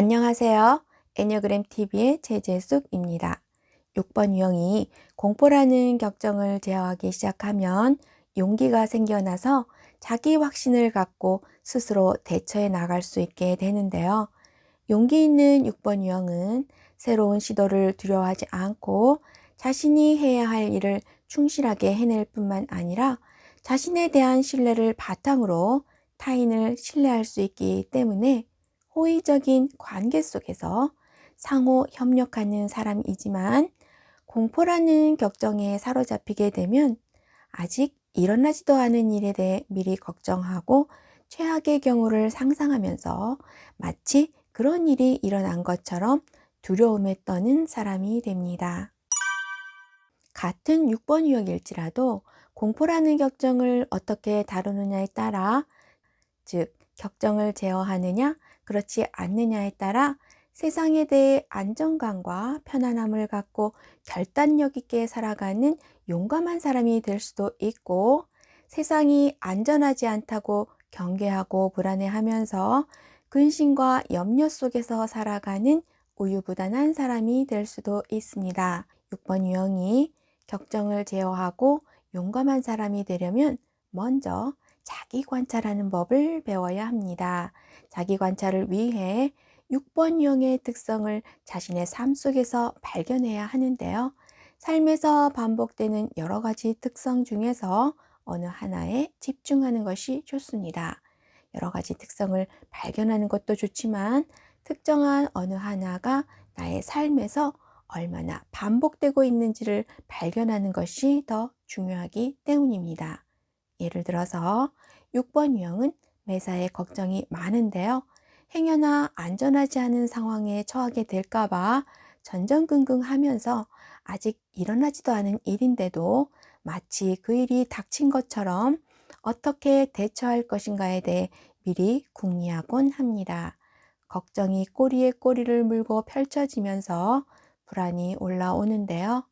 안녕하세요. 애니어그램 TV의 최재숙입니다. 6번 유형이 공포라는 격정을 제어하기 시작하면 용기가 생겨나서 자기 확신을 갖고 스스로 대처해 나갈 수 있게 되는데요. 용기 있는 6번 유형은 새로운 시도를 두려워하지 않고 자신이 해야 할 일을 충실하게 해낼 뿐만 아니라 자신에 대한 신뢰를 바탕으로 타인을 신뢰할 수 있기 때문에 호의적인 관계 속에서 상호 협력하는 사람이지만, 공포라는 격정에 사로잡히게 되면 아직 일어나지도 않은 일에 대해 미리 걱정하고 최악의 경우를 상상하면서 마치 그런 일이 일어난 것처럼 두려움에 떠는 사람이 됩니다. 같은 6번 유형일지라도 공포라는 격정을 어떻게 다루느냐에 따라, 즉 격정을 제어하느냐 그렇지 않느냐에 따라 세상에 대해 안정감과 편안함을 갖고 결단력 있게 살아가는 용감한 사람이 될 수도 있고, 세상이 안전하지 않다고 경계하고 불안해하면서 근심과 염려 속에서 살아가는 우유부단한 사람이 될 수도 있습니다. 6번 유형이 격정을 제어하고 용감한 사람이 되려면 먼저 자기 관찰하는 법을 배워야 합니다. 자기 관찰을 위해 6번 유형의 특성을 자신의 삶 속에서 발견해야 하는데요. 삶에서 반복되는 여러 가지 특성 중에서 어느 하나에 집중하는 것이 좋습니다. 여러 가지 특성을 발견하는 것도 좋지만 특정한 어느 하나가 나의 삶에서 얼마나 반복되고 있는지를 발견하는 것이 더 중요하기 때문입니다. 예를 들어서 6번 유형은 매사에 걱정이 많은데요. 행여나 안전하지 않은 상황에 처하게 될까봐 전전긍긍하면서 아직 일어나지도 않은 일인데도 마치 그 일이 닥친 것처럼 어떻게 대처할 것인가에 대해 미리 궁리하곤 합니다. 걱정이 꼬리에 꼬리를 물고 펼쳐지면서 불안이 올라오는데요.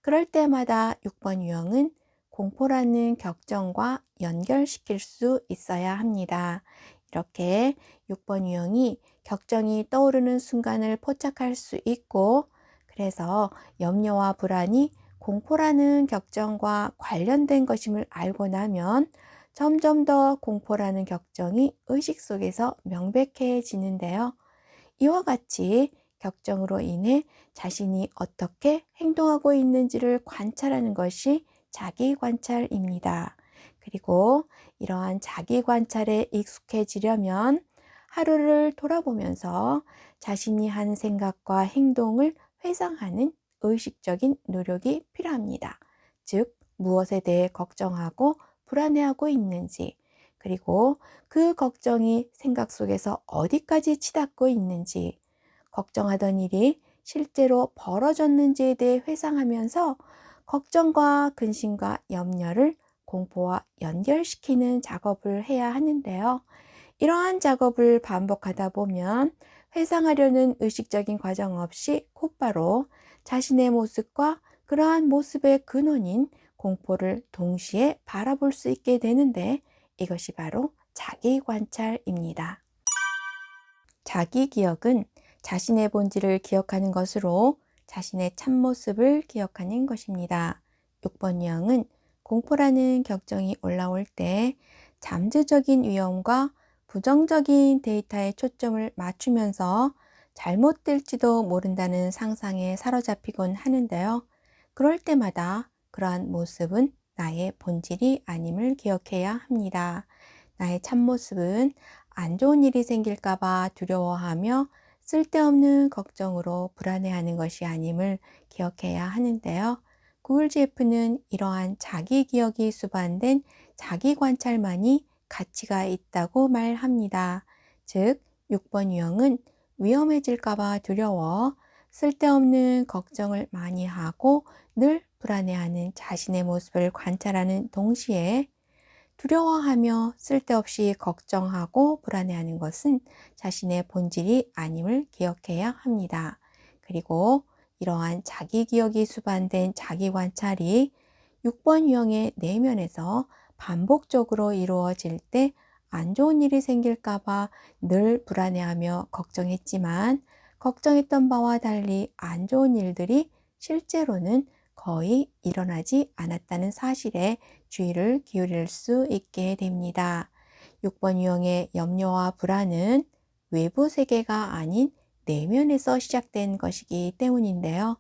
그럴 때마다 6번 유형은 공포라는 격정과 연결시킬 수 있어야 합니다. 이렇게 6번 유형이 격정이 떠오르는 순간을 포착할 수 있고, 그래서 염려와 불안이 공포라는 격정과 관련된 것임을 알고 나면 점점 더 공포라는 격정이 의식 속에서 명백해지는데요. 이와 같이 격정으로 인해 자신이 어떻게 행동하고 있는지를 관찰하는 것이 자기 관찰입니다. 그리고 이러한 자기 관찰에 익숙해지려면 하루를 돌아보면서 자신이 한 생각과 행동을 회상하는 의식적인 노력이 필요합니다. 즉, 무엇에 대해 걱정하고 불안해하고 있는지, 그리고 그 걱정이 생각 속에서 어디까지 치닫고 있는지, 걱정하던 일이 실제로 벌어졌는지에 대해 회상하면서 걱정과 근심과 염려를 공포와 연결시키는 작업을 해야 하는데요. 이러한 작업을 반복하다 보면 회상하려는 의식적인 과정 없이 곧바로 자신의 모습과 그러한 모습의 근원인 공포를 동시에 바라볼 수 있게 되는데, 이것이 바로 자기 관찰입니다. 자기 기억은 자신의 본질을 기억하는 것으로 자신의 참모습을 기억하는 것입니다. 6번 유형은 공포라는 격정이 올라올 때 잠재적인 위험과 부정적인 데이터에 초점을 맞추면서 잘못될지도 모른다는 상상에 사로잡히곤 하는데요. 그럴 때마다 그러한 모습은 나의 본질이 아님을 기억해야 합니다. 나의 참모습은 안 좋은 일이 생길까봐 두려워하며 쓸데없는 걱정으로 불안해하는 것이 아님을 기억해야 하는데요. 구글지F는 이러한 자기 기억이 수반된 자기 관찰만이 가치가 있다고 말합니다. 즉, 6번 유형은 위험해질까봐 두려워 쓸데없는 걱정을 많이 하고 늘 불안해하는 자신의 모습을 관찰하는 동시에, 두려워하며 쓸데없이 걱정하고 불안해하는 것은 자신의 본질이 아님을 기억해야 합니다. 그리고 이러한 자기 기억이 수반된 자기 관찰이 6번 유형의 내면에서 반복적으로 이루어질 때 안 좋은 일이 생길까봐 늘 불안해하며 걱정했지만 걱정했던 바와 달리 안 좋은 일들이 실제로는 거의 일어나지 않았다는 사실에 주의를 기울일 수 있게 됩니다. 6번 유형의 염려와 불안은 외부 세계가 아닌 내면에서 시작된 것이기 때문인데요.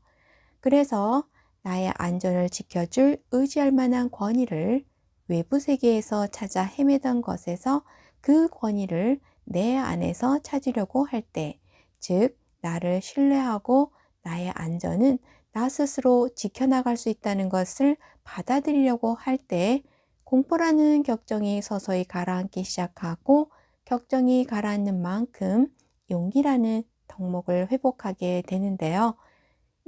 그래서 나의 안전을 지켜줄 의지할 만한 권위를 외부 세계에서 찾아 헤매던 것에서 그 권위를 내 안에서 찾으려고 할 때, 즉, 나를 신뢰하고 나의 안전은 나 스스로 지켜나갈 수 있다는 것을 받아들이려고 할 때, 공포라는 격정이 서서히 가라앉기 시작하고, 격정이 가라앉는 만큼 용기라는 덕목을 회복하게 되는데요.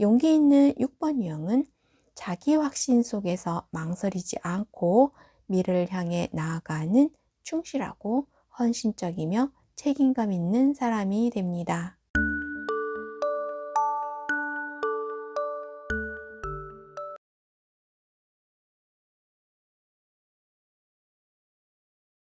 용기 있는 6번 유형은 자기 확신 속에서 망설이지 않고 미래를 향해 나아가는 충실하고 헌신적이며 책임감 있는 사람이 됩니다.